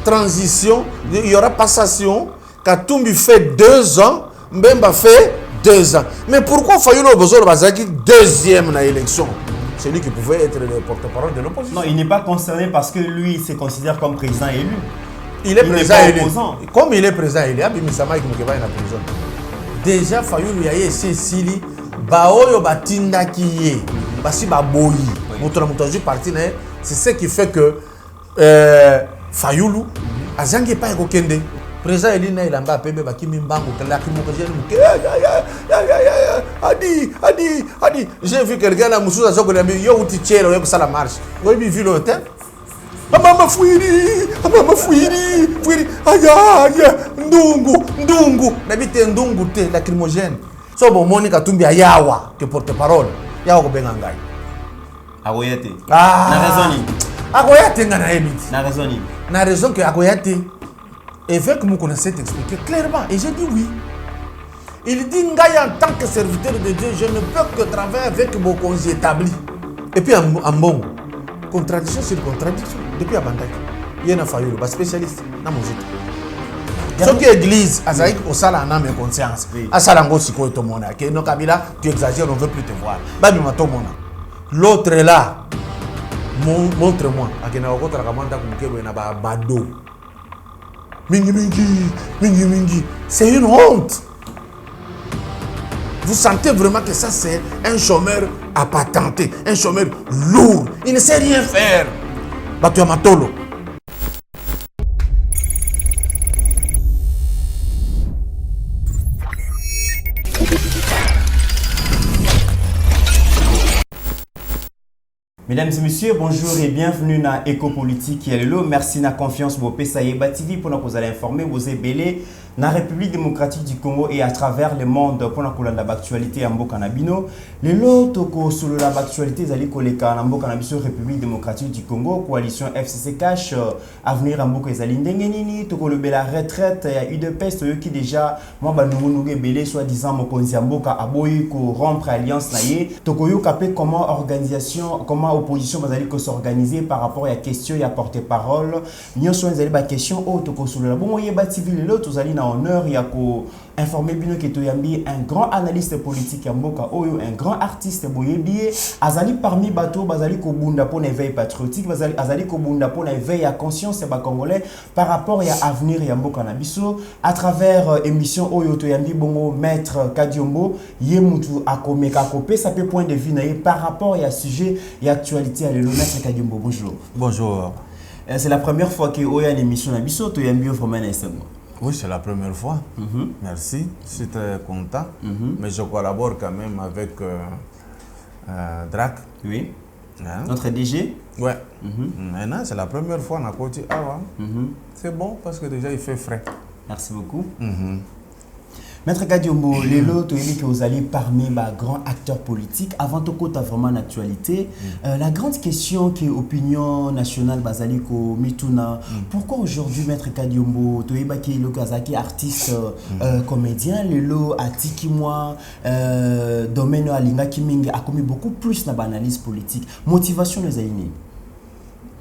transition, il y aura passation. Katumbi fait 2 ans, Mbemba fait 2 ans. Mais pourquoi Fayulu Bozolo Bazaki deuxième dans l'élection? C'est lui qui pouvait être le porte-parole de l'opposition. Non, il n'est pas concerné parce que lui, il se considère comme président élu. Il est président élu. Comme il est président élu, Abimisama qui est en prison. Déjà, Fayulu Yaye Sili, Baoyo Batinda Kiye, Basi Baboyi, Moutouji parti, c'est ce qui fait que Fayulu, Azangi pas Ekokende. Président élu, il a un peu de Bakimimbango, Adi. J'ai vu quelqu'un là, Moussou Azoko, il a dit yo, tu tiens, il ça la marche. Vous avez vu l'hôtel? Mama Fouiri, aïe, Ndungu, n'habite Ndungu, te, lacrymogène. So bon, Monica Tumbi Ayawa, que porte-parole. Yawa Bengangai. Agoyate. Na raison. Agoyate, n'a pas Na raison. Na raison que Agoyate, évêque nous connaissait expliquer clairement. Et j'ai dit oui. Il dit Ngaï en tant que serviteur de Dieu, je ne peux que travailler avec vos congés établis. Et puis en bon, contradiction sur contradiction. Depuis Abandaki, il y a un Fayulu, un spécialiste dans la musique. Ce qui est l'église, Azaïk, au salon, en âme et conscience. À Salango, si tu es mon âme. Non, Kabila, tu exagères, on ne veut plus te voir. Babima, ton mon âme. L'autre est là. Montre-moi. Akenaoko, Trakamanda, Kumkebo, Naba, Bado. Mingi. C'est une honte. Vous sentez vraiment que ça, c'est un chômeur à patenter, un chômeur lourd. Il ne sait rien faire. Batuamatolo. Mesdames et messieurs, bonjour et bienvenue dans Éco-Politique. Merci de la confiance pour PSAYEBA TV pour nous informer, vous ébélez dans la République démocratique du Congo et à travers le monde pour nous l'actualité en Bokanabino. Les lots sur l'actualité, vous allez coller en Bokanabino, République démocratique du Congo, coalition FCC Cash, avenir en Bokanabino, Ndengenini, Toko le la retraite, il y a eu de peste qui déjà, moi, nous ébélé, soi-disant, Mokonzi Amboka, Aboyi, rompre alliance, Toko yo capé comment organisation, comment opposition va s'organiser par rapport à la question, il y a porte-parole. Nous sommes allés à la question, Toko sur le bon, il y a TV, les lots, vous allez honneur, il y a informé Bino Ketoyambi, un grand analyste politique Mboka Oyo, un grand artiste Boyebi, Azali parmi bateau, Bazali Kobunda pour l'éveil patriotique, Azali Kobunda pour l'éveil à conscience et Congolais par rapport à l'avenir Mboka Nabiso, à travers émission Oyo Toyambi Bongo, Maître Kadiombo, Yemutu Akome Kakopé, ça peut point de vue par rapport à sujet et actualité à le Maître Kadiombo. Bonjour. Bonjour. C'est la première fois que Oyo a une émission Nabiso, Toyambi vraiment Oui, c'est la première fois. Merci, je suis très content. Mais je collabore quand même avec Drac. Oui. Notre DG. Ouais. Maintenant, c'est la première fois qu'on a côté avant. C'est bon parce que déjà il fait frais. Merci beaucoup. Maître Kadiombo, les lots, que vous allez parmi les grands acteurs politiques, avant tout côté vraiment l'actualité, la grande question qui est opinion nationale, Basaliko, Mituna, pourquoi aujourd'hui, Maître Kadiombo, Toeba qui est le Kazaki, artiste, comédien, les lots à Tikimwa, domaine à Linga Kiming a commis beaucoup plus dans l'analyse politique. Motivation les aînés?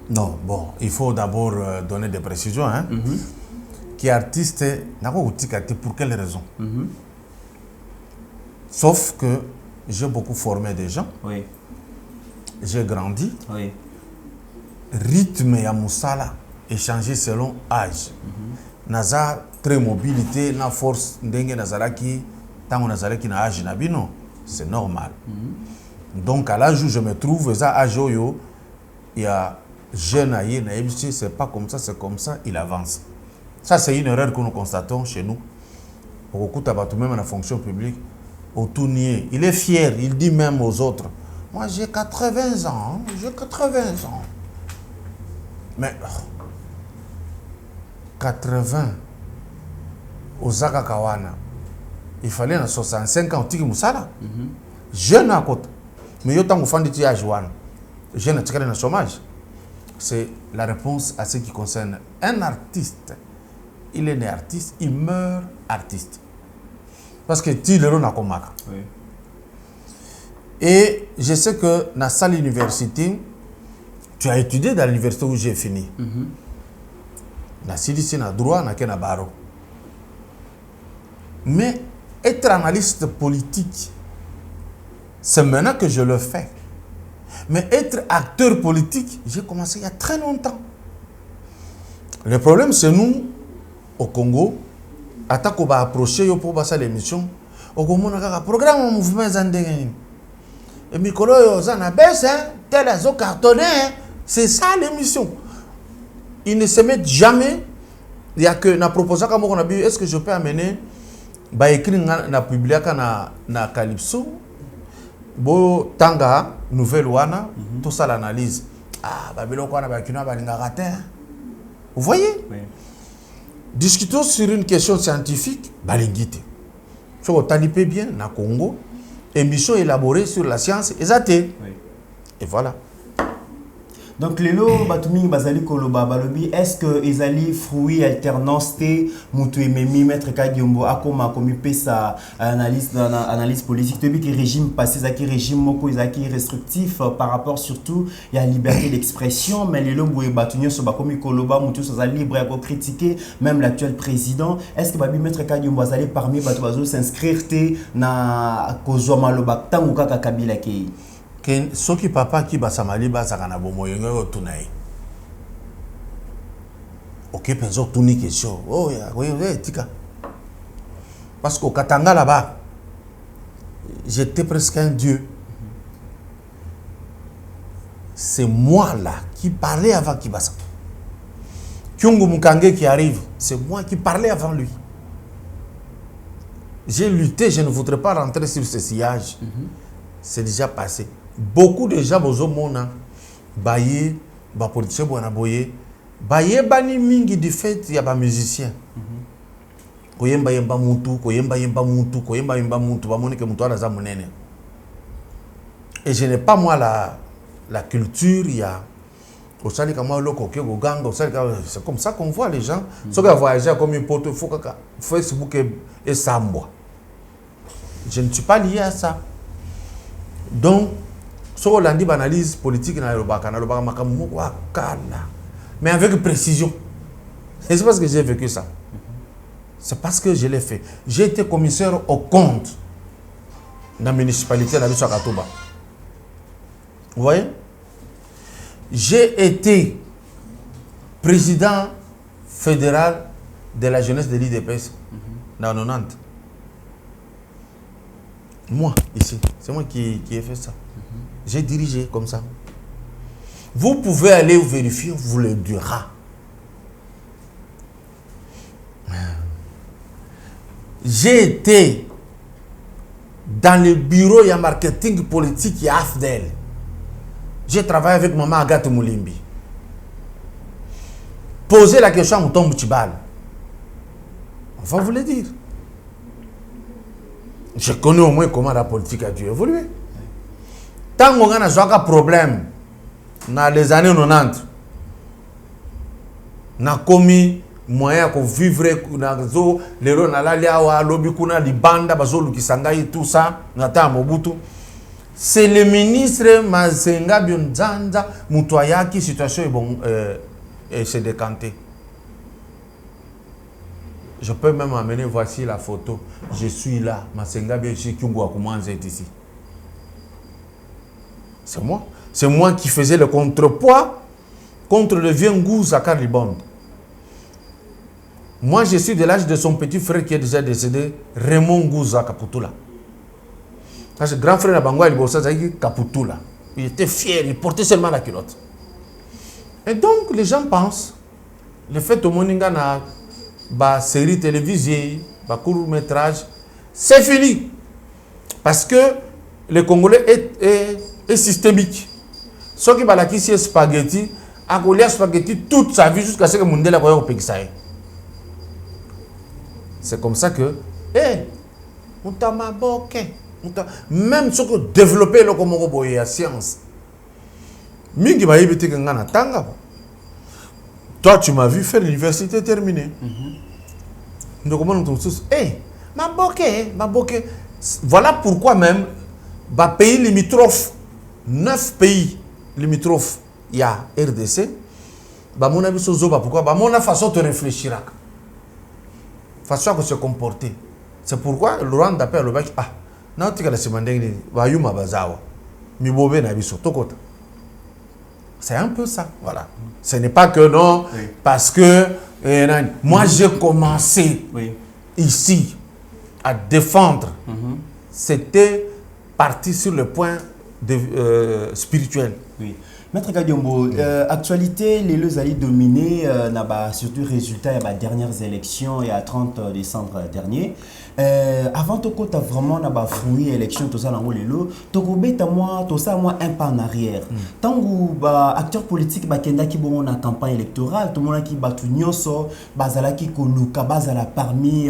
Non, bon, il faut d'abord donner des précisions. Hein. Qui est artiste, pour quelle raison? Sauf que j'ai beaucoup formé des gens. Oui. J'ai grandi. Oui. Rythme et Moussala échangé selon âge. Naza très mobilité, na force ndenge nazalaki, tant nazalaki na âge nabino, c'est normal. Donc à l'âge où je me trouve, ça âge yo, il y a jeune aïe na c'est pas comme ça, c'est comme ça, il avance. Ça, c'est une erreur que nous constatons chez nous. Au coup, même dans la fonction publique, au tout nier. Il est fier, il dit même aux autres, moi j'ai 80 ans, j'ai 80 ans. Mais 80 aux Zakakawana, il fallait dans 65 ans, Tiki Moussala. Jeune à côté. Mais il y a tant de femmes qui ont jeune à le chômage. C'est la réponse à ce qui concerne un artiste. Il est né artiste, il meurt artiste. Parce que tu le rends à Komaka. Et je sais que dans cette université, tu as étudié dans l'université où j'ai fini. na silisi na droit na ke na baro. Mais être analyste politique, c'est maintenant que je le fais. Mais être acteur politique, j'ai commencé il y a très longtemps. Le problème, c'est nous, au Congo, à ta qu'on va approcher pour passer l'émission, au Congo, on a un programme de mouvement Zandengeni. Et Mikolo, on a baissé, tel a cartonné, c'est ça l'émission. Ils ne se mettent jamais. Il y a que, na proposé comme on a dit, est-ce que je peux amener, bah écrire na publier na Calypso, bo tanga nouvelle wana, tout ça l'analyse. Ah, bah biloko na ba kina ba linga raté. Vous voyez? Oui. Discutons sur une question scientifique, balingite. Si vous talipez bien, na Congo, émission élaborée sur la science, exacte. Oui. Et voilà. Donc, lelo batumi bazali koloba balobi, est-ce que ezali fruit alternance te mutu ememi maître Kadiombo akoma komi pesa analyse politique te bi que régime passé zaki régime moko ezaki restrictif par rapport surtout il y a liberté d'expression mais lelo boye batunyo so bakomi koloba mutu so za libre à critiquer même l'actuel président. Est-ce que babi maître Kadiombo bazali parmi bato bazo s'inscrire te na kozwa maloba tangu kaka Kabila ke ceux qui papa qui basamali basakana bomoyengo tunai. Ok, penso tuni question. Oh ya, oui, tika. Parce qu'au Katanga là-bas, j'étais presque un dieu. C'est moi là qui parlais avant Kibasa. Kyungu Mukange qui arrive, c'est moi qui parlais avant lui. J'ai lutté, je ne voudrais pas rentrer sur ce sillage. C'est déjà passé. Beaucoup de gens bozo mona baye ba politicien bona boye baye bani mingi du fait ya ba musicien koyemba yemba mutu koyemba yemba mutu koyemba yemba mutu ba monike mutu ala za munene. Et je n'ai pas moi la culture ya au sali kama loko ke go ganga au sali c'est comme ça qu'on voit les gens ceux qui voyagent comme une porte faut que Facebook et Sambwa. Je ne suis pas lié à ça. Donc so l'andi analyse politique na lobaka makamu wakala mais avec précision. Et c'est parce que j'ai vécu ça. C'est parce que je l'ai fait. J'ai été commissaire au compte dans la municipalité de la ville de Katoba. Vous voyez? J'ai été président fédéral de la jeunesse de l'IDPS dans 90. Moi, ici, c'est moi qui ai fait ça. J'ai dirigé comme ça. Vous pouvez aller vérifier, vous le dira. J'ai été dans le bureau et marketing politique à AFDEL. J'ai travaillé avec maman Agathe Moulimbi. Posez la question à Mouton Moutibal. On va vous le dire. Je connais au moins comment la politique a dû évoluer. Tant qu'on a un problème dans les années 90, on a commis moyen de vivre dans les tout ça, c'est le ministre Mazenga Bionzanza Moutoya qui situation est bon s'est décanté. Je peux même amener, voici la photo. Je suis là, Mazenga Bionzanza Kyungu est ici. C'est moi. C'est moi qui faisais le contrepoids contre le vieux Ngou Zakar Libond. Moi, je suis de l'âge de son petit frère qui est déjà décédé, Raymond Ngou Zakaputula. Parce que grand frère Nabango, il bossait avec Kaputula. Il était fier, il portait seulement la culotte. Et donc, les gens pensent, le fait au Moninga na ba série télévisée, ba court-métrage, c'est fini. Parce que le Congolais est systémique. Ceux qui balaki c'est spaghetti, a collé spaghetti toute sa vie jusqu'à ce que Mundela voie au Peksaï. C'est comme ça que, même ce que développer le Congo boye la science. Mingi ba yibiti ngana tanga. Toi tu m'as vu faire l'université terminée. Donc comment on tous Maboke. Voilà pourquoi même ba pays limitrophes 9 pays limitrophes, il y a RDC, Bah mon avis sur Zoba, pourquoi? Bah mon façon de réfléchir, façon de se comporter. C'est pourquoi le Rwanda appelle le bac ah non tu as la semaine dernière bah yuma bazawa mi bobé na biso tokota. C'est un peu ça, voilà. Ce n'est pas que non, oui. Parce que moi j'ai commencé ici à défendre. C'était parti sur le point de, spirituel. Oui. Maître Kadiombo, actualité, les deux alliés dominés, surtout résultat des dernières élections, il y a 30 décembre dernier. Avant tout, tu as vraiment fouillé l'élection, tout ça, tu as moi un pas en arrière. Tant que acteur politique qui bon la campagne électorale, tout le monde qui bat tout nyoso, bazala qui koluka, bazala parmi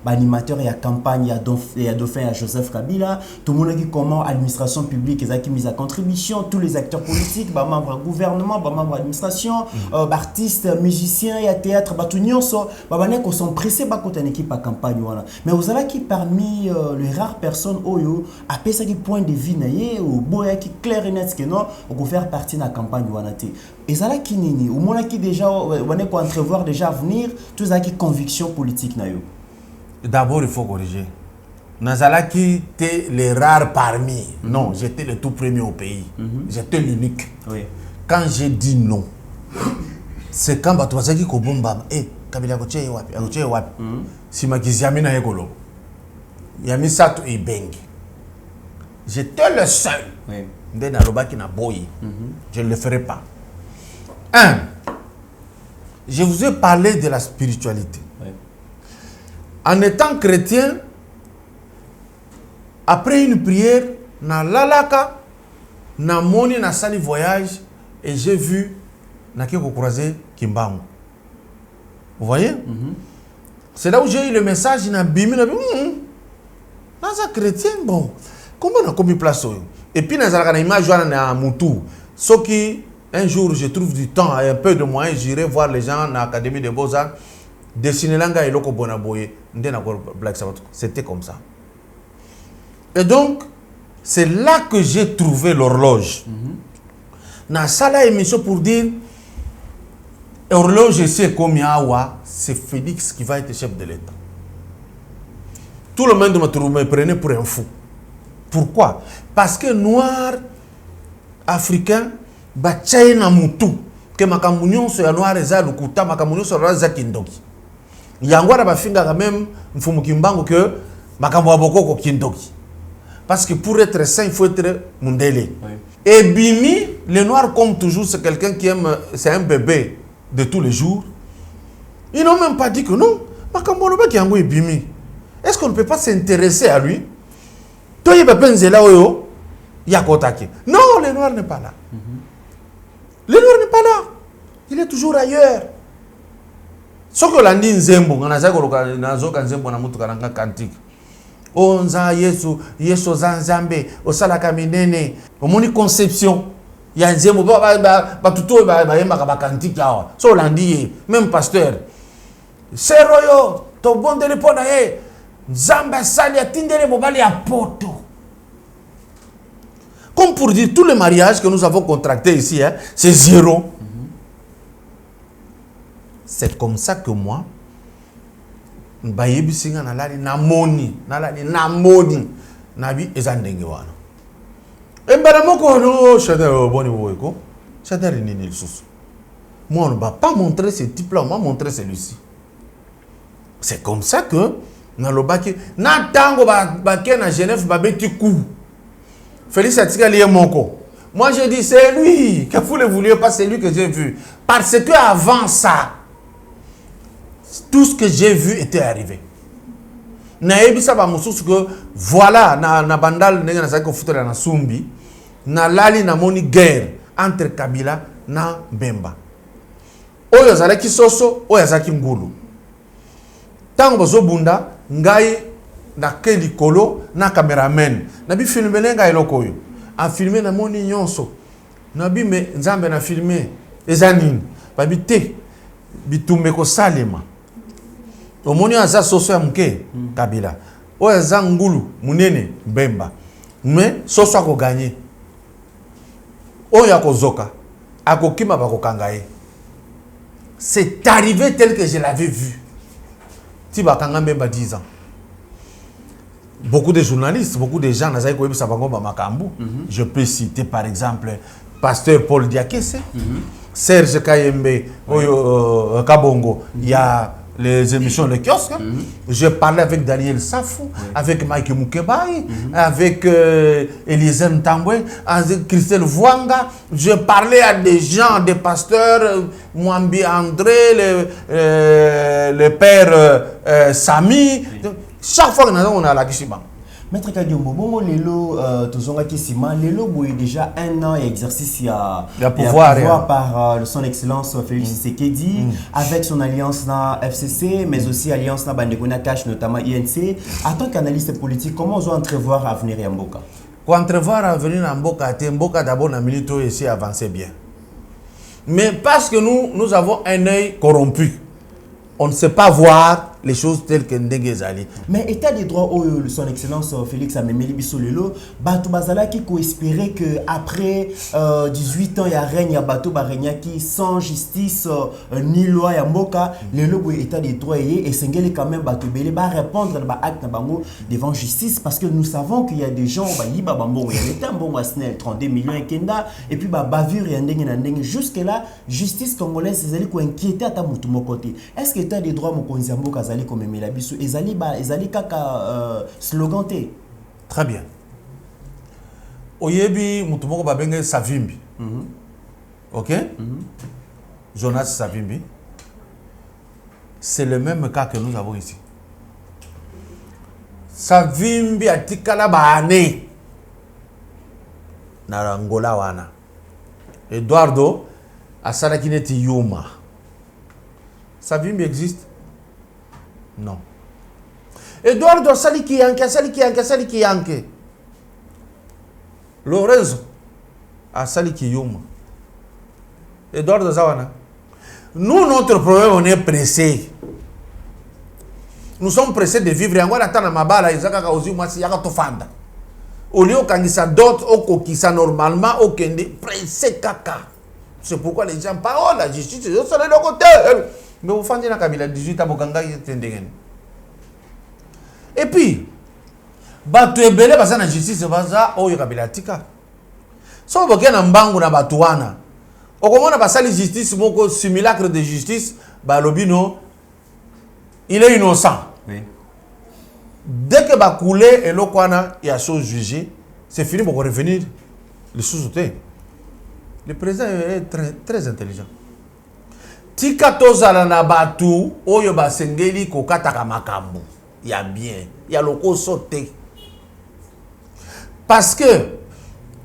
animateurs et à campagne, il y a Dauphin, Joseph Kabila, tout le monde qui comment administration publique, qui mise à contribution, tous les acteurs politiques, membres du gouvernement, membres de l'administration, artistes, musiciens et théâtre, tout nyoso, sont pressés contre une équipe à campagne. Mais vous avez qui parmi les rares personnes oyo après ça qui point de vue naie ou boya qui clair et net que non on peut faire partie de la campagne wanate et ça là qui nini ou mon qui déjà on est entrevoir déjà venir tous ça qui conviction politique na yo. D'abord il faut corriger Nazala qui était les rares parmi non j'étais le tout premier au pays j'étais l'unique quand j'ai dit non c'est quand Batouazaki Kobomba Kabila Koche wapi si Makisiami na ekolo Yami Sato et Bengi. J'étais le seul. Ndena Lobaki na boyi. Je ne le ferai pas. Un, je vous ai parlé de la spiritualité. En étant chrétien, après une prière, na lalaka, na moni na sali voyage, et j'ai vu na kiko croisé Kimbangu. Vous voyez? C'est là où j'ai eu le message, il a bimi, dans un chrétien, bon, comment on a commis place? Et puis, dans une image, à Moutou, ce qui, un jour, je trouve du temps et un peu de moyens, j'irai voir les gens dans l'Académie des Beaux-Arts, dessiner l'anga et l'oko bonaboye, c'était comme ça. Et donc, c'est là que j'ai trouvé l'horloge. Dans cette émission pour dire, horloge, c'est comme Yawa, c'est Félix qui va être chef de l'État. Tout le monde me prenait pour un fou. Pourquoi? Parce que noir africain, bachai na mutu, que makamunyon so ya noir eza lukuta, makamunyon so raza kindoki. Yangwa ba finga quand même mfumu kimbango que makambo aboko kindoki. Parce que pour être sain, il faut être mundele. Et Bimi, le noir comme toujours, c'est quelqu'un qui aime, c'est un bébé de tous les jours. Ils n'ont même pas dit que non, makambo loba ki yango Bimi. Est-ce qu'on ne peut pas s'intéresser à lui? Non, le noir n'est pas là. Le noir n'est pas là. Il est toujours ailleurs. Ce que l'on dit, Nzembo, on a dit Nzembo na mutu karanga kantique. Onza Yesu, Yesu Zanzambe, Osala Kaminene, Omoni conception. Il y a Nzembo, tout ba kantique là. So l'on dit, même pasteur. C'est royo, to bon de l'époque nae. Zamba sali atindele mobali ya poto. Comme pour dire tous les mariages que nous avons contractés ici, hein, c'est zéro. C'est comme ça que moi, bayebisinga nalali namoni, nabi ezandenge wana. Embara moko no chadar boni boyko, chadar nini lisusu. Moi on ne va pas montrer ce type-là, on va montrer celui-ci. C'est comme ça que na lobaki na tango ba ke na Genève ba beti coup. Félix Atika lié moko. Moi j'ai dit c'est lui, que vous le vouliez pas, c'est lui que j'ai vu parce que avant ça tout ce que j'ai vu était arrivé. Na ebisa ba mususu que voilà na bandal ndenge na sako futola na Sumbi na lali na moni guerre entre Kabila na Bemba. Oyo zalaki soso, oyo zaki ngulu. Tango bozo bunda ngai na keli kolo na cameraman na bi filmer ngai eloko yo a filmer na moni nyonso na bi me nzambe na filmer ezanini ba bi te bitumbe ko salema omoni aza soso ya mke Kabila oya za ngulu munene Bemba mais soso ko gagner oya ko zoka akokima ba ko kangaye c'est arrivé tel que je l'avais vu. Tiba Kangame ba 10 ans. Beaucoup de journalistes, beaucoup de gens, je peux citer par exemple Pasteur Paul Diakese, Serge Kayembe, Kabongo, il y a les émissions de kiosque. Je parlais avec Daniel Safou, avec Mike Moukebaï, avec Eliezer Ntambwe, avec Christelle Vouanga. Je parlais à des gens, des pasteurs, Mwambi André, le père Sami. Chaque fois que nous a la Kishiba. Maître Kadiombo, bon, Lelo, Tozonga Kissima, Lelo, il y a déjà un an d'exercice, il y a pouvoir par son excellence Félix Tshisekedi, avec son alliance na FCC, mais aussi alliance na Bandegona Cash, notamment INC. En tant qu'analyste politique, comment on entrevoir l'avenir à Mboka? Pour entrevoir l'avenir à Mboka, Mboka d'abord la minute ici avancer bien. Mais parce que nous avons un œil corrompu, on ne sait pas voir les choses telles que Ndegezali. Mais état des droits, son excellence Félix Amemeli Bissolelo, Bato Bazala qui espérait que après 18 ans il y a règne, il y a Bato Barenya qui sans justice ni loi ya Mboka, le logo état des droits et Sengeli quand même Bato Belé va répondre à acte devant justice parce que nous savons qu'il y a des gens il y a l'État bon Snell 32 millions et Kenda et puis bavure et Ndenge jusque là justice congolaise ezali ko inquiéter ata mutu mokote. Est-ce que état des droits mokonzi ya Mboka comme Melabisu ezali kaka slogan té. Très bien. Oyebi mutumoko babenge Savimbi. OK? Jonas Savimbi. C'est le même cas que nous avons ici. Savimbi atikala baane na Angola wana. Eduardo asalaki neti yuma. Savimbi existe? Non. Eduardo Saliki Yanke. Lorenzo a Saliki Yuma. Eduardo Zawana. Nous, notre problème, on est pressé. Nous sommes pressés de vivre. En attendant ma balle, Isaka Ozi, Masi Yaka Tofanda. Au lieu quand ça d'autres, au qui ça normalement, au Kende, pressé caca. C'est pourquoi les gens parlent, la justice, c'est le côté. Mais vous faites la Kabila 18 ans, et puis, batu ebele basa na justice baza oyo Kabila tika. So boke na mbangu na batuana. Okomona basali justice moko simulacre de justice, ba lobino il est innocent. Oui. Dès que ba couler et lokwana il y a chose jugée, c'est fini pour revenir le sous-auté. Le président est très intelligent. Tika tozala na batu oyo basengeli kokataka makambo. Il y a bien, il y a le sauté. Parce que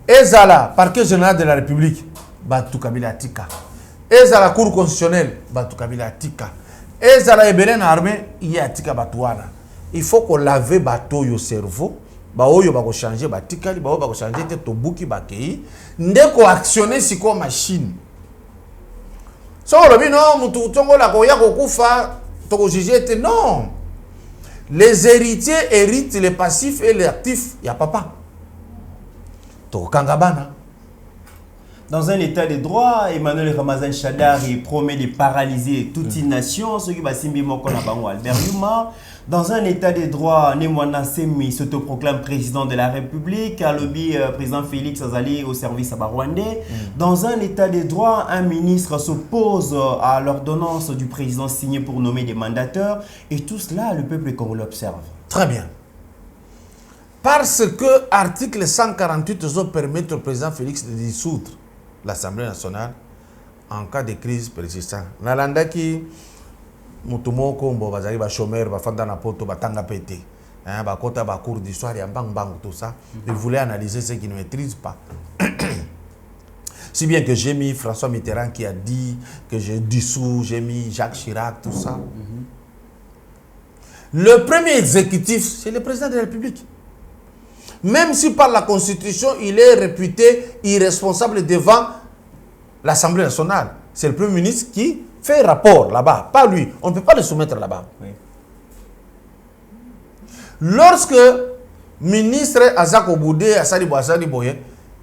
Ezala, parquet général de la République, Batu Kabila Tika. Ezala, cour constitutionnelle, Batu Kabila Tika. Ezala, Ebelen armée, il y a Tika Batouana. Il faut qu'on lave bateau au cerveau. Baoyo bako changer batika, baoyo bako changer te tobuki bakei. Ndeko actionner si ko machine. So lobi non, mutu tongo la ko ya ko kufa, toko juger te non. Les héritiers héritent les passifs et les actifs. Il y a papa. Dans un état de droit, Emmanuel Ramazan Shadari promet de paralyser toute une nation, ce qui va simbi Albert Yuma. Dans un état de droit, Nemwana Semi s'autoproclame président de la République, à lobby président Félix Azali au service rwandais. Dans un état de droit, un ministre s'oppose à l'ordonnance du président signée pour nommer des mandateurs. Et tout cela, le peuple congolais l'observe. Très bien. Parce que l'article 148 permet au président Félix de dissoudre l'Assemblée nationale en cas de crise persistante. Nalanda qui mutumoko mbo bazali ba chômeur ba fanda na poto batanga pété. Hein ba kota ba cours d'histoire ya bang bang tout ça. Il voulait analyser ce qu'il ne maîtrise pas. Si bien que j'ai mis François Mitterrand qui a dit que j'ai dissous, j'ai mis Jacques Chirac, tout ça. Le premier exécutif, c'est le président de la République. Même si par la Constitution, il est réputé irresponsable devant l'Assemblée nationale. C'est le Premier ministre qui fait rapport là-bas, pas lui. On ne peut pas le soumettre là-bas. Oui. Lorsque ministre Azako Boudé, Assali Boye,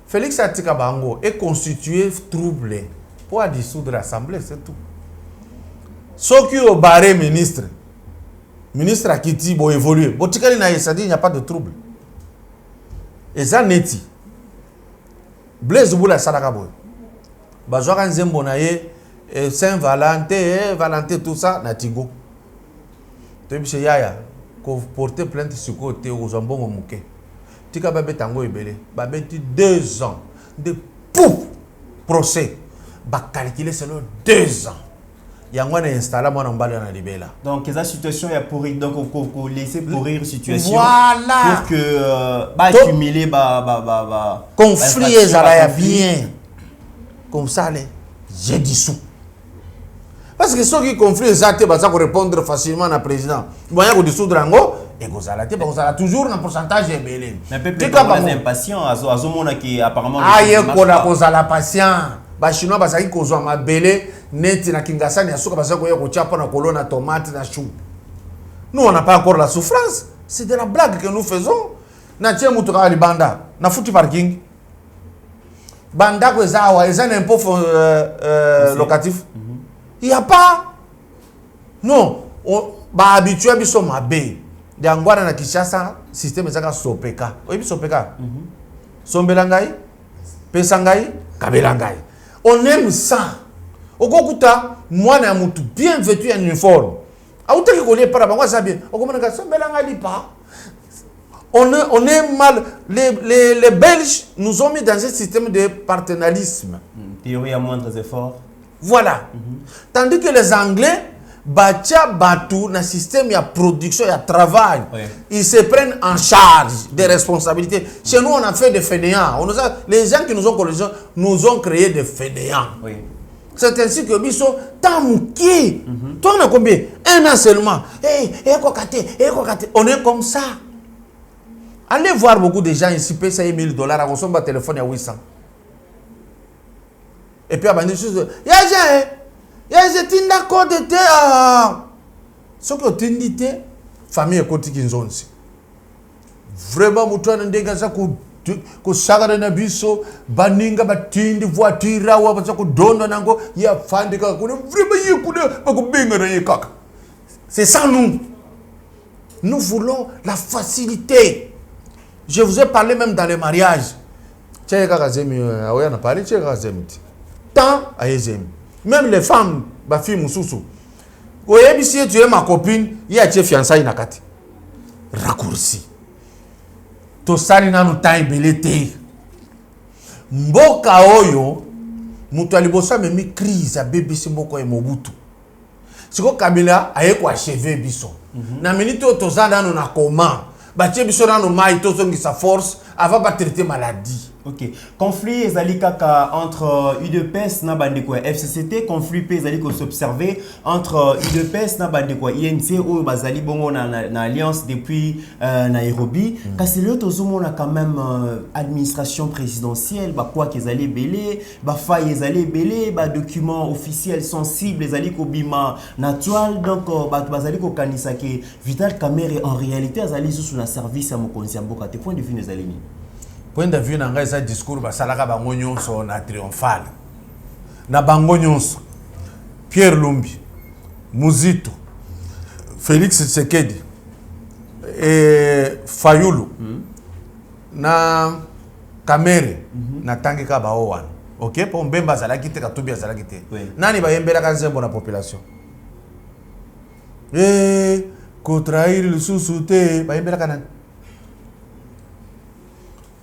Félix Atika Bango est constitué troublé pour dissoudre l'Assemblée, c'est tout. Ceux qui ont barré ministre a quitté, bon évolué. Bon, tu il n'y a pas de trouble. Et ça, neti. Blaise Boula Salakaboy. Bajoran Zembonaye, Saint-Valentin, Valentin, tout ça, Natigo. Tu sais, Yaya, qu'on porte plainte sur le côté aux jambons au mouquet. Tu as babé tango ebele. Babé 2 ans de pouf procès. Ba calculer selon 2 ans. Yango na installé moi en bas dans libella. Donc la situation est pourrie, donc on laisser pourrir situation. Voilà. Pour que ba accumuler conflit ezala bien. Comme ça j'ai dissous. Parce que ceux qui conflit ezate ba ça répondre facilement na président. Boya ko dissoudre ngo et ko zala te ba ko zala toujours un pourcentage ebele. Mais peuple est impatient azomona qui apparemment aye ko zala patient. Ba chinois ba saki ko zo mabele net na kingasani asuka ba sako ko chapa na kolona tomate na chou. Nous on n'a pas encore la souffrance, c'est de la blague que nous faisons. Na tie mutu ka libanda na futi parking. Banda ko ezawa ezana impôt locatif. Il y a pas non, ba habitué biso mabe. De angwana na Kinshasa système ezaka sopeka. Oyebi sopeka. Sombelangai, pesangai, kabelangai. On aime ça. Okokuta mwana mutu bien vêtu en uniforme. Autaki ko lié para bango ça bien. Okomana sombelanga lipa. On est mal. Les Belges nous ont mis dans un système de partenarialisme. Théorie à moindres efforts. Voilà. Tandis que les Anglais, batia batou, dans le système, il y a production, il y a travail. Oui. Ils se prennent en charge des responsabilités. Chez nous, on a fait des fainéants. Les gens qui nous ont colonisés nous ont créé des fainéants. Oui. C'est ainsi que Bisso, Tamouki, toi on a combien? 1 an seulement. On est comme ça. Allez voir beaucoup de gens ici, payer $1,000, à consommer un téléphone à 800. Et puis, il y a des choses. Il y a des d'accord de thé. Ce qui est dit, famille est côté qui sont ici. Vraiment, vous avez des gens ko sagara na biso baninga batindi voiture wa batsa ko dondo nango ya fandika ko vraiment yekude ba ko benga na yekaka. C'est ça nous voulons la facilité. Je vous ai parlé même dans les mariages. Tcheka kazemi aoya na parler tcheka kazemi tant ayezemi même les femmes ba fille mususu oyebi si tu es ma copine ya tche fiançailles na kati raccourci. Tosali nanu taibelete mboka oyo mutu alibosa memi crise abebisi mboko e Mobutu siko Kabila aye ko achever biso na minute o tozanda nanu na koma batie biso nanu mai tozongisa force avant ba traiter maladie. Ok. Conflit ezali kaka entre UDPS na bandeko FCCT, conflit pe ezali ko s'observer entre UDPS na bandeko INC ou bazali bongo na alliance depuis Nairobi. Kasi le tozomona quand même administration présidentielle ba quoi ezali belé, ba faille ezali belé, ba documents officiels sensibles ezali ko bima na toile donc bazali ko kanisa ke Vital Kamerhe en réalité ezali sous na service à mokonzi mboka te point de vue ezali ni. Point de vue dans ce discours, basalaka bango nyonso na triomphal. Na bango nyonso. Pierre Lumbi, Muzito, Félix Tshisekedi et Fayulu. Na Kamerhe na tangika ba owan. OK, pour mbemba zalaki te katubi zalaki te. Nani ba yembela ka nzembo na population. Ko trahir le sous-souté ba yembela kana.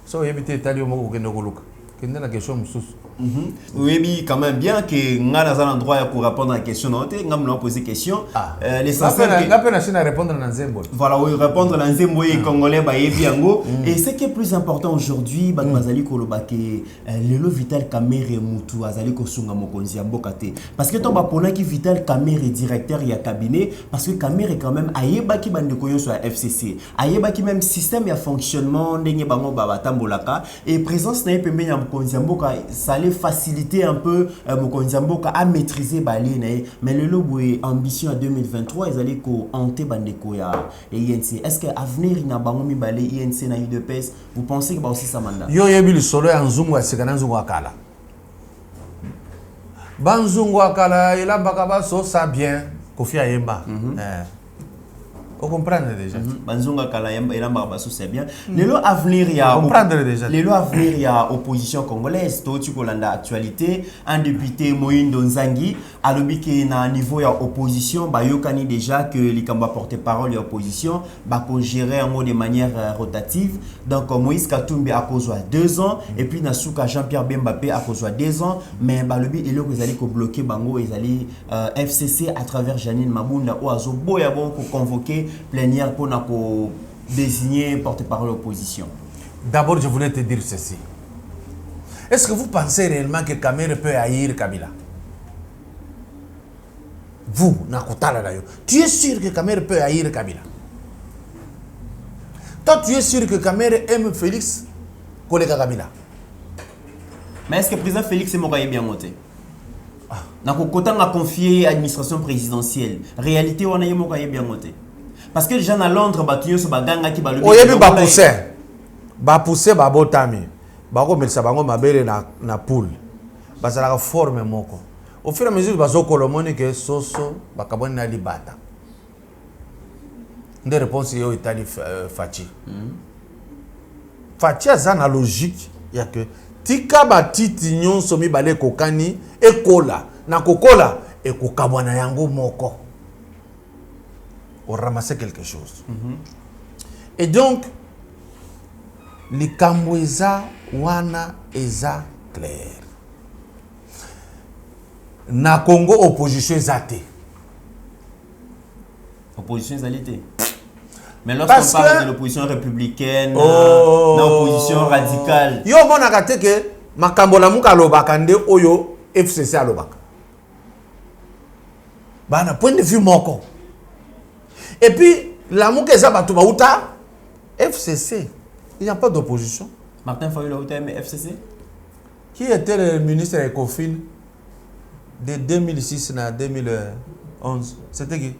So éviter talio moko kende koluka. Kende la question mususu. Oui, quand même bien que nga dans un endroit pour répondre à la question non te nga mna poser question l'essentiel nga pe na chine répondre na nzembo. Voilà, oui, répondre na nzembo et congolais ba yebi yango et ce qui est plus important aujourd'hui ba bazali koloba ke lelo Vital Kamerhe mutu azali ko sunga mokonzi ya mboka te parce que to ba pona ki Vital Kamerhe directeur ya cabinet parce que Kamerhe quand même ayeba ki bande ko yonso ya FCC ayeba ki même système ya fonctionnement ndenge bango ba batambolaka et présence na pembe ya mokonzi ya mboka ça faciliter un peu mokonzi mboka à maîtriser bali na mais le lobo ambition à 2023 ils allaient ko hanter bandeko ya INC. Est-ce que avenir na bango mi balé INC na UDPS vous pensez que ba aussi ça mandat yo yebi le solo ya nzungu asekana nzungu akala banzungu akala ila bakaba so ça bien Kofi Ayemba. Vous comprenez déjà. Banzunga kala elamba basu c'est bien. Les lois à venir il y a les lois à venir il y a opposition congolaise to tu kolanda actualité un député Moïndo Nzangi a lobby que na niveau ya opposition ba yokani déjà que les kamba porter parole et opposition ba ko gérer en mode de manière rotative. Donc Moïse Katumbi a causé 2 ans et puis Nasuka Jean-Pierre Bembappé a causé 2 ans mais ba lobby et là que allez ko bloquer bango ils allaient FCC à travers Janine Mabunda ou azo boya bon ko convoquer plénière pour désigner porte-parole opposition. D'abord, je voulais te dire ceci. Est-ce que vous pensez réellement que Kamere peut haïr Kabila? Vous, Nakotala d'ailleurs, tu es sûr que Kamere peut haïr Kabila? Toi, tu es sûr que Kamere aime Félix collègue Kabila? Mais est-ce que le président Félix est mort bien monté? Nakokota a confié à l'administration présidentielle. Réalité, on a eu mort bien monté. Parce que les gens à Londres, ils sont baganga qui balou. Oye bi ba pousser ba botami. Ba ko melisa bango mabele na poule. Ba sala forme moko. Au fur et à mesure ba zo kolomoni que soso ba kaboni na libata. Nde réponse yo itali Fachi. Fachi a na logique ya que tika ba titi nyonso mi bale kokani ekola na kokola e kokabwana yango moko. On ramassait quelque chose. Et donc, les Kamboueza, Wana, Eza, clair. Na Congo, opposition zate. Opposition zalité. Mais lorsqu'on parle de l'opposition républicaine, l'opposition radicale. Yo, mon agate que Makambola Mouka Lobakande, Oyo, FCC à Lobaka. Bah, na point de vue moko. Et puis, la Moukeza Batoubaouta, FCC, il n'y a pas d'opposition. Martin Fayulu a FCC? Qui était le ministre Ecofin de 2006 à 2011? C'était qui?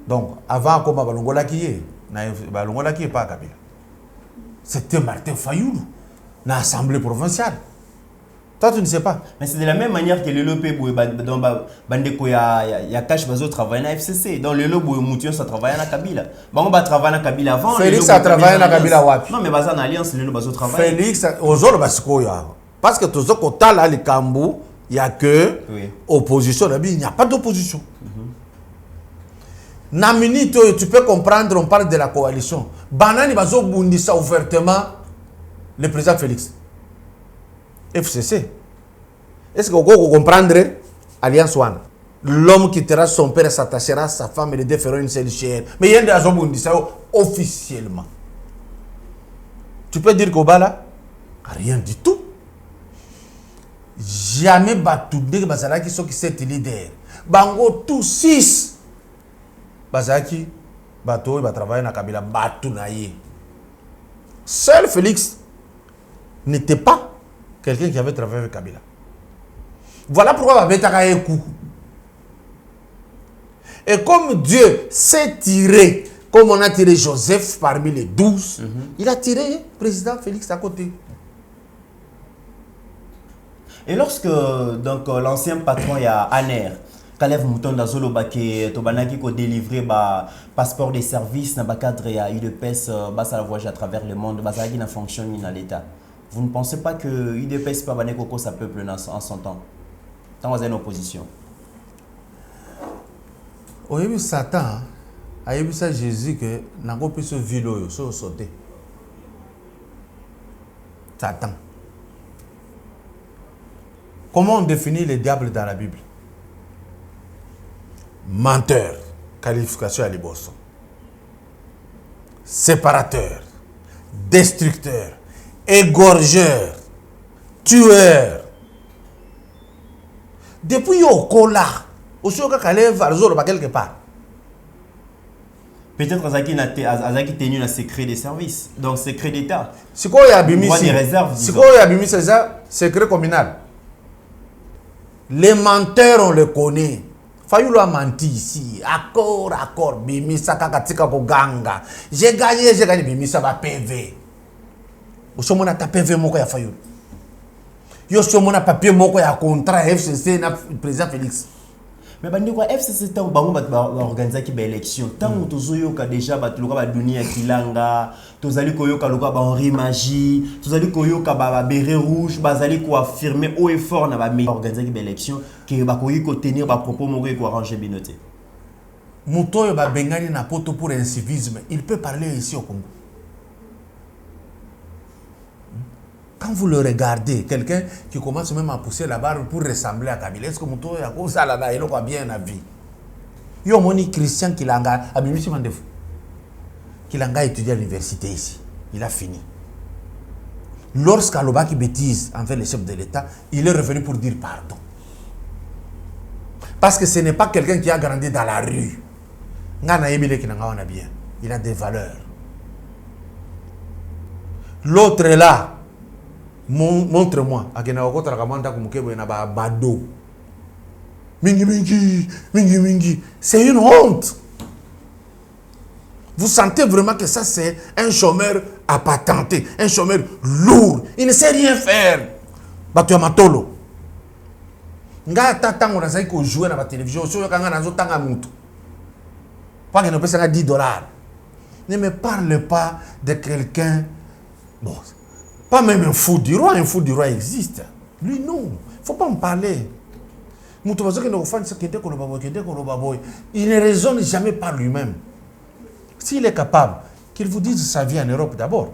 Donc, avant, comme Balongola qui est, Balongola qui est pas Kabila. C'était Martin Fayulu, dans l'Assemblée provinciale. Toi, tu ne sais pas. Mais c'est de la même manière que le lobby dans Bandeko ya cash bazo travailler na FCC. Dans le lobby Moutio ça travaille na Kabila. Bango ba travailler na Kabila avant. Félix a travaillé na Kabila wapi? Non mais baza na alliance le lobby bazo travailler. Félix ozolo basiko ya. Parce que tozo kotala le Kambu, il y a que opposition il n'y a pas d'opposition. Na minute tu peux comprendre on parle de la coalition. Banani bazo bundisa ouvertement le président Félix. FCC. Est-ce que vous comprendrez Alliance One? L'homme quittera son père et s'attachera à sa femme et les deux feront une seule chair. Mais il y a des gens qui disent officiellement. Tu peux dire qu'au bas là, rien du tout. Jamais Batoudé Bazalaki sont qui sont leader. Bango tous 6. Bazalaki, Bato, il va travailler dans Kabila, Batounaye. Seul Félix n'était pas quelqu'un qui avait travaillé avec Kabila. Voilà pourquoi Babeta a un coup. Et comme Dieu s'est tiré, comme on a tiré Joseph parmi les 12, il a tiré le président Félix à côté. Et lorsque donc l'ancien patron il y a Aner, Kalev Moutonda Zolo Baké, Tobanaki ko délivré ba passeport de service dans le cadre de UDPS bas à la voyage à travers le monde, bas à fonction dans l'État. Vous ne pensez pas que UDPS pas bané Koko sa peuple en son temps? Tant vous êtes en opposition. Oui, Satan a eu ça Jésus que n'a pas pu se vilo se sauter. Satan. Comment on définit le diable dans la Bible? Menteur, qualification à l'Ibosso. Séparateur, destructeur, égorgeur, tueur. Depuis Yokola, aussi au Kalev Arzoro, quelque part. Peut-être Azaki tenu un secret des services, donc secret d'État. C'est quoi Yabimi? C'est quoi Yabimi? C'est ça, secret communal. Les menteurs, on le connaît. Fayulu a menti ici. Accord, Bimisa Kakatika Koganga. J'ai gagné, Bimisa va PV. Au sommet, on a PV Moko ya Fayulu. Yo sommet, on a papier Moko ya contrat FCC, na président Félix. Mais bandi quoi FCC tant bango ba organiser ki ba élection tant tozoyo ka déjà ba tuluka ba dunia kilanga tozali koyoka loka ba Henri Magie tozali koyoka ba béret rouge bazali ko affirmer haut et fort na ba organiser ki ba élection que ba koyi ko tenir ba propos moko ko arranger binoté Mutoyo ba bengani na poto pour un civisme, il peut parler ici au Congo. Quand vous le regardez, quelqu'un qui commence même à pousser la barre pour ressembler à Kabila, est-ce que Mutoyo a ça là, il a bien la vie? Yo moni Christian Kilanga, Abimisi Mandefou. Kilanga étudie à l'université ici. Il a fini. Lorsqu'Aloba qui bêtise envers le chef de l'État, il est revenu pour dire pardon. Parce que ce n'est pas quelqu'un qui a grandi dans la rue. Il a des valeurs. L'autre est là. Montre-moi. C'est une honte. Vous sentez vraiment que ça c'est un chômeur à patenter, un chômeur lourd. Il ne sait rien faire. Batuamatolo. Nga tata on a ko jouer dans la télévision, so yokanga nazo tanga mutu. Pas que ne peut $10. Ne me parle pas de quelqu'un bon, pas même un fou du roi existe. Lui non, faut pas en parler. Mutu bazo que no fan ce kende ko baboy. Il ne raisonne jamais par lui-même. S'il est capable qu'il vous dise sa vie en Europe d'abord.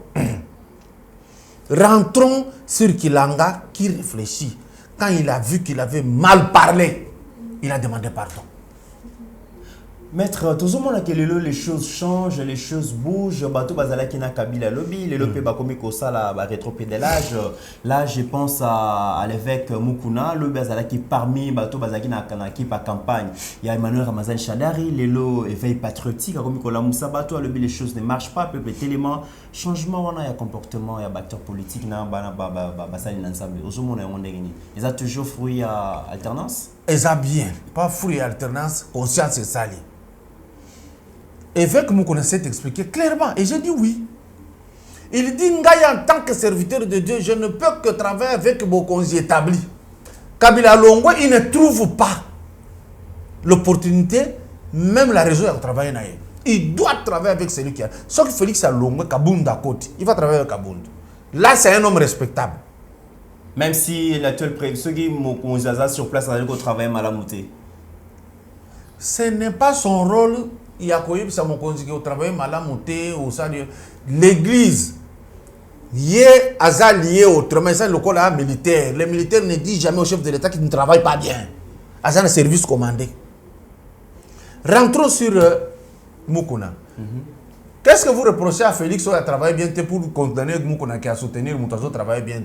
Rentrons sur Kilanga qui réfléchit. Quand il a vu qu'il avait mal parlé, il a demandé pardon. Maître, tout le monde a que les choses changent, les choses bougent. Bato bazala kina Kabila lobby, les lopé bakomi kosa la rétropédalage. Là, je pense à l'évêque Mukuna, le bazala qui parmi bato bazaki na kanaki pa campagne. Il y a Emmanuel Ramazan Chadari, les lo éveil patriotique, comme kola Moussa bato lobby les choses ne marchent pas, peuple télément changement on a comportement, il y a acteurs politiques na bana basali ensemble. Aujourd'hui, on est ils a toujours fruit à alternance. Ils a bien, pas fruit à alternance, conscience et sali. Évêque Moukouna s'est expliqué clairement. Et j'ai dit oui. Il dit, Ngaï, en tant que serviteur de Dieu, je ne peux que travailler avec vos congés établis. Kabila Longo, il ne trouve pas l'opportunité, même la raison de travailler. Il doit travailler avec celui qui a. Sauf que Félix Alongo, Kabound à côté, il va travailler avec Kabound. Là, c'est un homme respectable. Même si l'actuel président, ceux qui m'ont sur place, ils travaillent mal à monter. Ce n'est pas son rôle. Il y a au travail malamuté au sein de l'église. Il est lié autrement, c'est le corps militaire. Les militaires ne disent jamais au chef de l'État qu'il ne travaille pas bien. Azan le service commandé. Rentrons sur Mukuna. Qu'est-ce que vous reprochez à Félix à travailler bien pour condamner Mukuna qui a soutenu Moutazo travailler bien?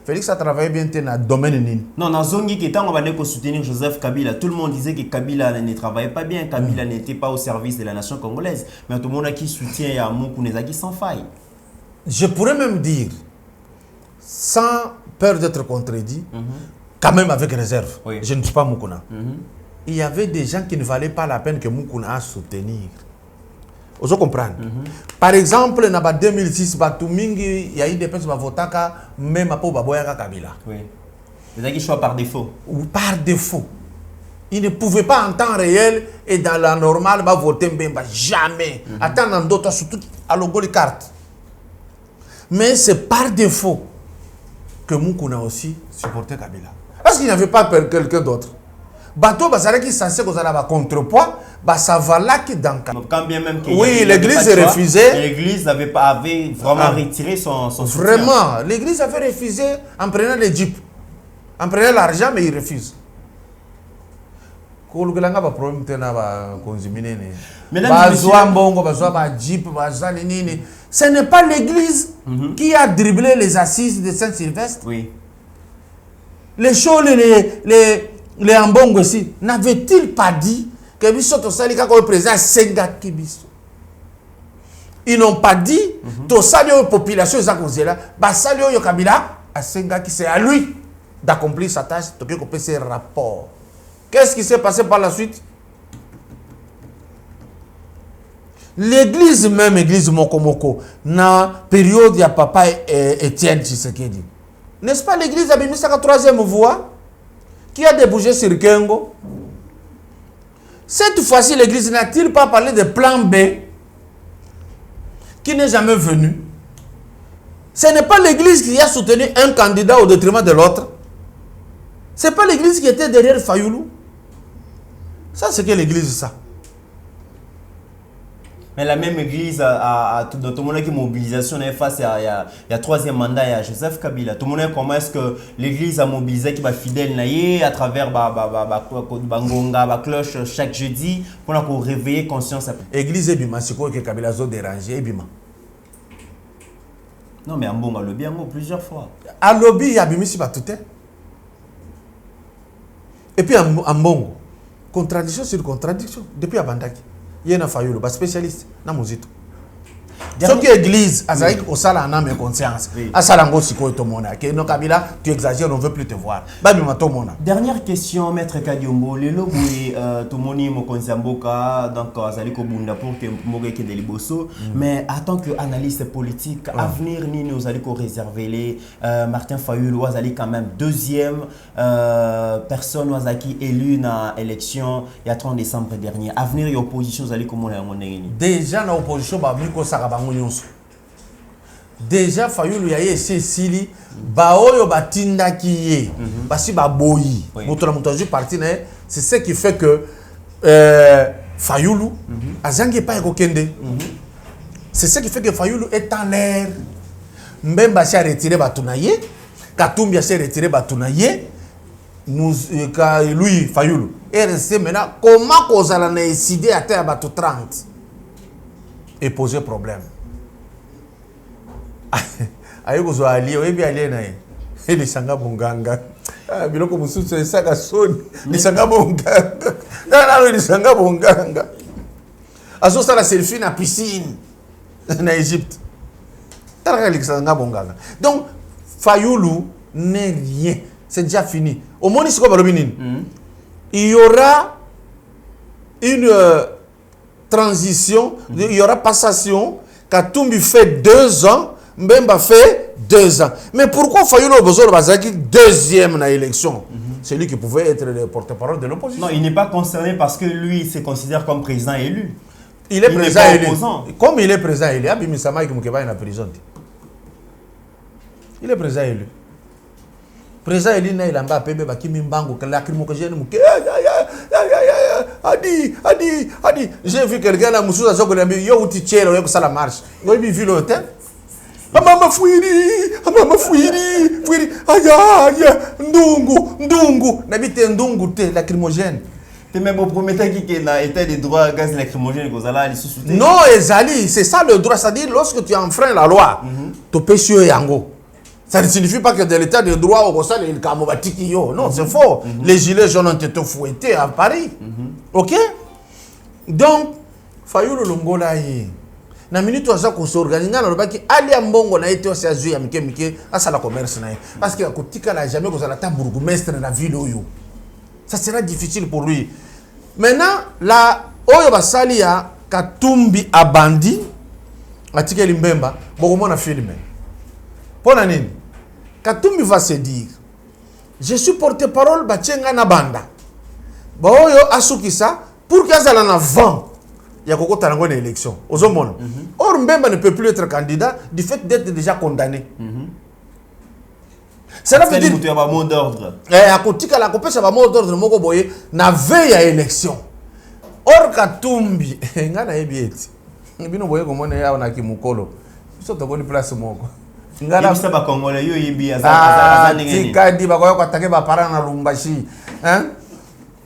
Félix a travaillé bien dans le domaine. Non, dans Zongi qui tant on va soutenir Joseph Kabila, tout le monde disait que Kabila ne travaillait pas bien, Kabila n'était pas au service de la nation congolaise. Mais tout le monde qui soutient Mukuna qui sans faille. Je pourrais même dire, sans peur d'être contredit, quand même avec réserve, je ne suis pas Mukuna. Il y avait des gens qui ne valaient pas la peine que Mukuna a soutenir. Vous comprenez? Par exemple, en 2006, il y a eu des personnes qui votaient même pour Baboyaka Kabila. Oui. Vous avez choisi par défaut. Ou par défaut. Ils ne pouvaient pas en temps réel et dans la normale voter jamais. Attendre d'autres, surtout à l'ogo les cartes. Mais c'est par défaut que Mukuna aussi supportait Kabila. Parce qu'il n'y avait pas quelqu'un d'autre. Bateau Bazara qui est censé avoir contrepoids, ça va là qui dans quand bien même oui, l'église a refusé. L'église avait vraiment retiré son soutien. Vraiment, l'église avait refusé en prenant les jeeps. En prenant l'argent, mais il refuse. Ce n'est pas l'église qui a dribblé les assises de Saint-Sylvestre. Oui. Les shows, les Ambongo aussi, n'avaient-ils pas dit que Bisoto Salika comme président Senga Kibiso? Ils n'ont pas dit que la population est Kabila à Senga qui c'est à lui d'accomplir sa tâche, de couper ses rapports. Qu'est-ce qui s'est passé par la suite? L'église même, l'église Mokomoko, dans la période il y a papa Étienne Tshisekedi. N'est-ce pas l'église a mis sa troisième voie qui a débouché sur Kengo? Cette fois-ci, l'église n'a-t-il pas parlé de plan B qui n'est jamais venu? Ce n'est pas l'église qui a soutenu un candidat au détriment de l'autre. Ce n'est pas l'église qui était derrière Fayoulou. Ça, c'est que l'église, ça. Mais la même église a tout le monde qui mobilisation face il y a troisième mandat à Joseph Kabila. Tout le monde comment est-ce que l'église a mobilisé qui va fidèle naïe à travers ba cloche chaque jeudi pour réveiller conscience. Église ebima c'est quoi que Kabila zo dérangé ebima. Non mais Ambonga lobby plusieurs fois. À lobby il abimi si batute. Et puis Ambongo contradiction sur contradiction depuis Abandaki. Il y a un Fayoulou, un spécialiste dans la musique. Ce qui est l'église, Azaïk, au sala en âme et conscience. À Salango, si tu es non Kabila, tu exagères, on ne veut plus te voir. Dernière question, Maître Kadiombo. Le logo est tout le monde est Mokonzamboka, donc Azaliko Bunda pour que Mogeke de Liboso. Mais en tant qu'analyste politique, avenir, nous allons réserver Martin Fayoulou, Azali quand même deuxième personne qui élue dans l'élection il y a 30 décembre dernier. Avenir et opposition, vous allez comment déjà dans l'opposition, déjà Fayoulou ya yé sili baoyo batinda kiye basi baboyi moto na moto parti na c'est ce qui fait que Fayoulou azangi pas ekokende c'est ce qui fait que Fayoulou est en l'air Mbemba s'est retiré batunaye Katumbi s'est retiré batunaye nous lui Fayoulou est resté maintenant comment kozala na décider à terre batu 30 et poser problème. Ayo ko zo ali oyebi ali na ye ele sanga bonganga biloko mususu esaka soni ni sanga bonganga na ni sanga bonganga aso sala selfie na piscine na Égypte taraka li sanga bonganga. Donc Fayoulou n'est rien, c'est déjà fini. Au moins ici comme Robinine il y aura une transition, il y aura passation. Katumbi fait 2 ans, Mbemba fait 2 ans. Mais pourquoi Fayoulou Bozolo Bazaki deuxième dans l'élection? C'est lui qui pouvait être le porte-parole de l'opposition. Non, il n'est pas concerné parce que lui se considère comme président élu. Il est président élu. Comme il est président élu, Abimi Sama qui est en prison. Il est président élu. Président élu, il a un peu de Kimimbango, la crimogène. Adi. J'ai vu quelqu'un là, Moussou Azoko, yo uti tchelo, yo ça la marche. Vous avez vu l'hôtel? Mama fouiri, aya, ndungu, n'habite ndungu te, lacrymogène. Tu même au premier temps qui a été des droits à gaz lacrymogène, non, Ezali, c'est ça le droit, c'est-à-dire lorsque tu enfreins la loi, tu peux suer yango. Ça ne signifie pas que de l'état de droit, au Gossal et le Kamobatiki, non, c'est faux. Les gilets jaunes ont été fouettés à Paris. Ok? Donc, Fayoulou Longola, na minute oza ko s'organiser na lobaki ali ambongo na été aussi azu ya mike à la commerce na parce que kotika la jamais ko zala ta bourgmestre na ville oyo. Ça sera difficile pour lui. Maintenant, la oyo basali ya Katumbi abandi atika Limbemba boko na filmer. Pona nini? Katumbi va se dire je suis porte-parole bachenga na banda. Ba oyo asukisa pour qu'azala na vent. Il y a beaucoup de élection. Or, Mbemba ne peut plus être candidat du fait d'être déjà condamné. Cela veut dire qu'il y a un mot d'ordre. À côté de la copie, ça va mot d'ordre. Moko boye na veille à élection. Or Katumbi, ngana ebieti. Bino boye comment na ya na kimukolo. Biso to boni place moko. Ngana bisa ba Congolais yo yebi aza ngeni. Tikadi ba ko atake ba para na Lumbashi. Hein?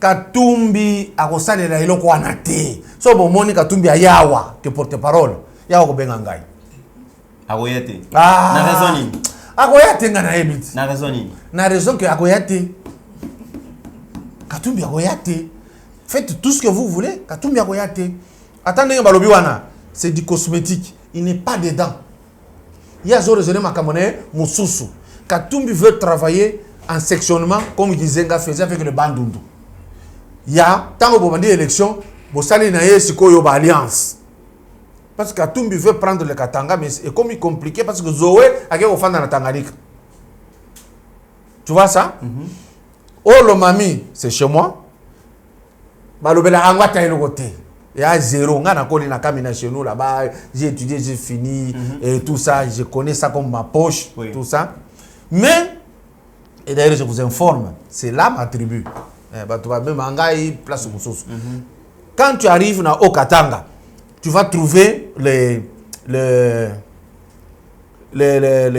Katumbi akosalela eloko wana te. So bomoni Katumbi ayawa que porte-parole. Yawa ko benga ngai. Akoyate. Na raison ni. Akoyate ngana ebiti. Na raison ni. Na raison que akoyate. Katumbi akoyate. Faites tout ce que vous voulez, Katumbi akoyate. Attendez balobi wana, c'est du cosmétique. Il n'est pas dedans. Il y a zone zone makamone mususu. Katumbi veut travailler en sectionnement comme Gizenga faisait avec le Bandundu. Il y a tant que vous avez élection, vous allez dans ba alliance. Parce que Katumbi veut prendre le Katanga, mais c'est comme compliqué parce que Zoé a été offert dans la Tanganyika. Tu vois ça? Oh, le mami, c'est chez moi. balobela angwa ta elo côté. Il y a zéro. On a connu la camina chez nous là-bas. J'ai étudié, j'ai fini et tout ça. Je connais ça comme ma poche, tout ça. Mais et d'ailleurs je vous informe, c'est là ma tribu. Quand tu arrives dans Okatanga, tu vas trouver les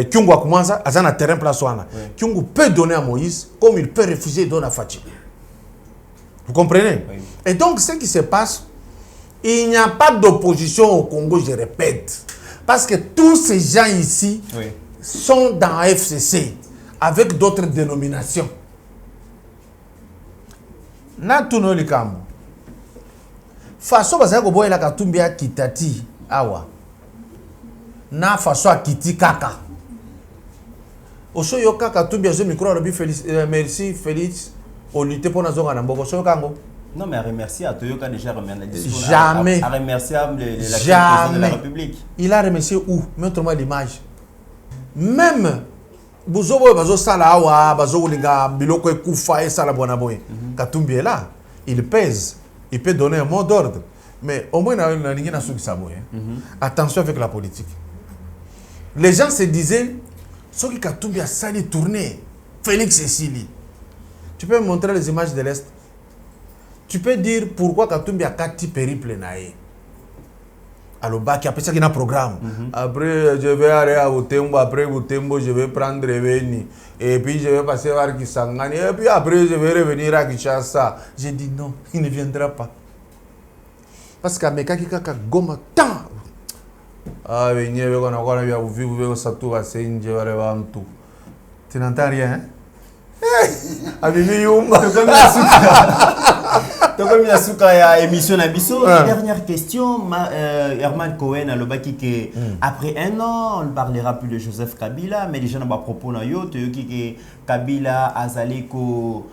Kyungu comment ça, à un terrain place ouana. Kyungu peut donner à Moïse comme il peut refuser donner à Fatih. Vous comprenez? Oui. Et donc ce qui se passe, il n'y a pas d'opposition au Congo, je répète, parce que tous ces gens ici sont dans FCC avec d'autres dénominations. Na tuno likambo. Faso bazako boye la Katumbi a kitati awa. Na faso a kiti kaka. Oso yoka Katumbi a zo micro robi Félix merci Félix au lutter pour na zonga na mboko so kango. Non mais à remercier à Toyoka déjà remercier. Jamais. À remercier la présidente de la République. Il a remercié où? Montre-moi l'image. Même Bozobo bazo sala awa bazo linga biloko ekufa et sala bona boy. Katumbi est là, il pèse, il peut donner un mot d'ordre, mais au moins il attention avec la politique. Les gens se disaient ce qui Katumbi a sali tourné, Félix Cécile. Tu peux me montrer les images de l'Est? Tu peux dire pourquoi Katumbi a 4 périples naé. Alors, Baki, après ça, il y a un programme. Après, je vais aller à Butembo. Après Butembo, je vais prendre Reveni. Et puis, je vais passer par Kisangani. Et puis, après, je vais revenir à Kinshasa. J'ai dit non, il ne viendra pas. Parce qu'à Mekaki, Kaka, Goma, tant. Ah, venez, vous allez vous ça tout va c'est une tout. Tu n'entends rien, hein? Abibi Yumba. Donc, comme il y a souka émission Nabiso, dernière question, Herman Cohen a le baki que après un an, on ne parlera plus de Joseph Kabila, mais déjà dans propos na yo, que Kabila azaliko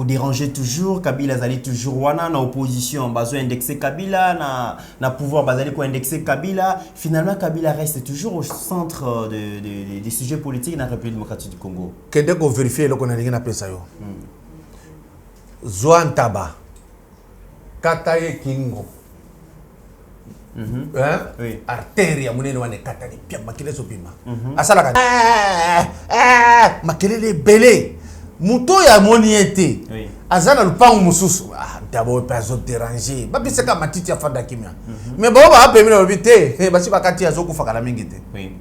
déranger toujours, Kabila azali toujours wana na opposition, bazo indexer Kabila na pouvoir bazali ko indexer Kabila, finalement Kabila reste toujours au centre des sujets politiques dans la République démocratique du Congo. Kende ko vérifier le qu'on a rien appelé ça yo. Zoan Taba, Kataye Kingo, artéria, mounene wane katani, pia makile sopima. Asala kani. Makile le belé. Muto ya moniete. Azana lupangu mususu. Ah, d'abord pas déranger. Babi seka matiti ya fanda kimia. Mais bon ba apemi na obité. Basi bakati ya zoku fakala mingite. Oui.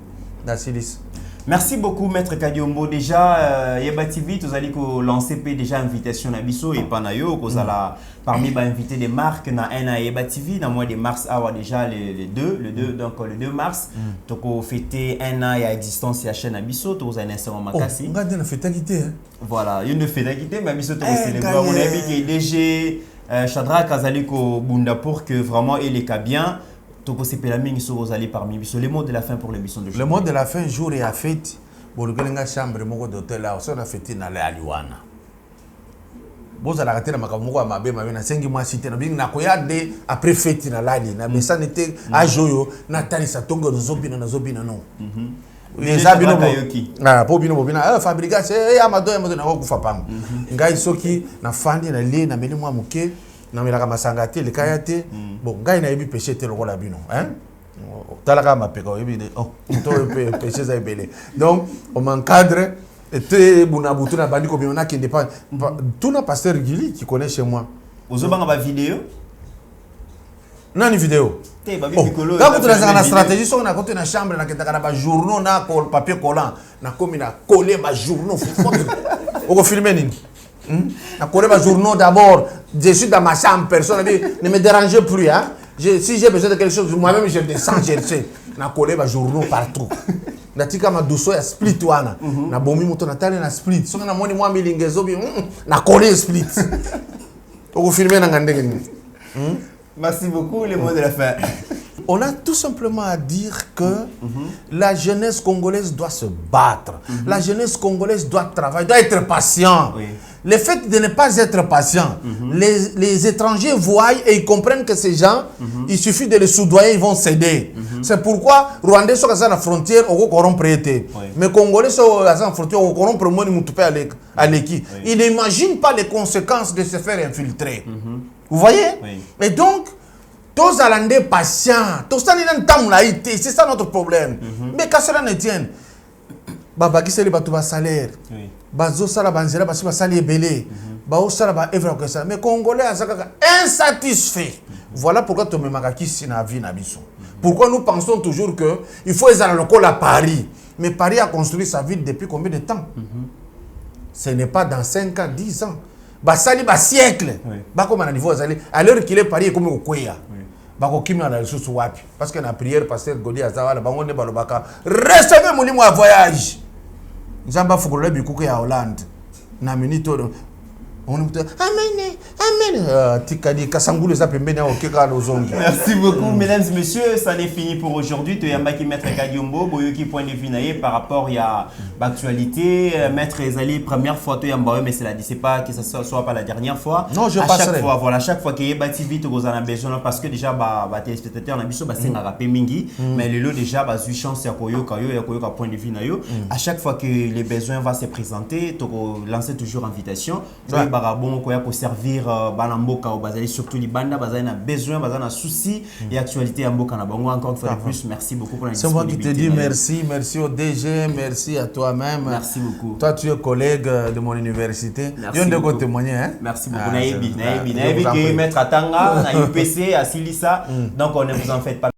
Nasilis. Merci beaucoup, Maître Kadiombo. Déjà, Yeba TV, vous allez lancer déjà invitation à Bisso et Panayo, vous allez parmi les invités des marques na un Yeba TV, dans le mois de mars, déjà le 2 mars, donc vous fêtez un an à existence de la chaîne Abisso, vous avez un instant Makassi. On a une fête à quitter. Voilà, il y a une fête à quitter, mais Abisso, vous célébrez. On a vu que DG Chadra Kazaliko Bunda pour que vraiment il est bien. Le mot de la fin pour l'émission de le mot de la fin, jour et à fête, pour le chambre d'hôtel là, on a fêté dans les Aliwana. Vous avez raté la makamoko à ma belle, ma 5 mois cité, na koyade après fête dans l'année, mais ça n'était à joyo, Nathalie Satongo, Zobina, non. Les abino, ah, Bobino, Bobina, Fabrica, c'est Amado, Amado, Nakufapam. Ngai Soki, na Fandi, na Lé, na Mélimwa Mouké. Na milaka masangati le kayate bon ngai na yebi péché te lokola bino hein talaka mapeka yebi de oh to péché za ebele donc on m'encadre et te bunabutu na bandi ko bino na kende pas tout na pasteur Gili qui connaît chez moi ozobanga ba vidéo nani vidéo te ba bikolo quand tu as une stratégie sur na côté na chambre na kenda na ba journaux na papier collant na komi na coller ba journaux on filmer nini na coller ba journaux d'abord. Je suis dans ma chambre, personne ne me dérangez plus. Hein? Si j'ai besoin de quelque chose, moi-même je descends chercher. Na collé ma journaux partout. Na tika ma douceur ya split wana. Na bomi moto na tali na split. So na moni moi milingezo bi na collé split. Oko filmer na ngandenge ni. Merci beaucoup, les mots de la fin. On a tout simplement à dire que la jeunesse congolaise doit se battre. La jeunesse congolaise doit travailler, doit être patient. Oui. Le fait de ne pas être patient, les étrangers voient et ils comprennent que ces gens, il suffit de les soudoyer, ils vont céder. C'est pourquoi Rwandais sont à la frontière, au corrompre été. Mais Congolais sont à la frontière, au corrompre moins à l'équipe. Ils n'imaginent pas les conséquences de se faire infiltrer. Vous voyez? Et donc, tous Alandais patients, tous c'est ça notre problème. Mais quand cela ne tienne, Baba qui c'est le salaire. Bazo sala banzela basi basali ebele. Bao sala ba evra ko ça. Mais Congolais azaka insatisfait. Voilà pourquoi tu me makaki na vie na biso. Pourquoi nous pensons toujours que il faut aller à Paris. Mais Paris a construit sa ville depuis combien de temps? Ce n'est pas dans 5 ans, 10 ans. Basali ba siècle. Ba comme à niveau azali. À l'heure qu'il est Paris comme au Kweya. Ba ko kimi na sous wapi. Parce que la prière pasteur Godi azawala bango ne balobaka. Recevez mon à voyage. Nzamba fukule bikuku ya Hollande na minute on dit amen tikadi kasangulu za pembeni au keka lozongi. Merci beaucoup mesdames et messieurs, ça n'est fini pour aujourd'hui. To yamba ki maître Kadiombo boyoki point de vue naie par rapport à l'actualité. Maître Ezali première fois to yamba mais c'est la dit c'est pas que ça soit pas la dernière fois. Non, je à passerai. Chaque fois voilà, chaque fois que yeba TV to gozana besoin parce que déjà ba téléspectateurs na biso ba senga rapé mingi mais le lot déjà ba eu chance ya koyoka point de vue na yo. À chaque fois que les besoins va se présenter to lancer toujours invitation. Bon quoi pour servir banamboka au bazali surtout les bandes bazali na besoin bazali na souci et actualité à mboka na bango encore une fois de plus merci beaucoup pour la disponibilité. C'est moi qui te dis merci au DG, merci à toi-même. Merci beaucoup. Toi tu es collègue de mon université. Merci beaucoup témoigner hein. Merci beaucoup. Naïbi que maître Atanga na UPC à Silissa donc on ne vous en faites pas.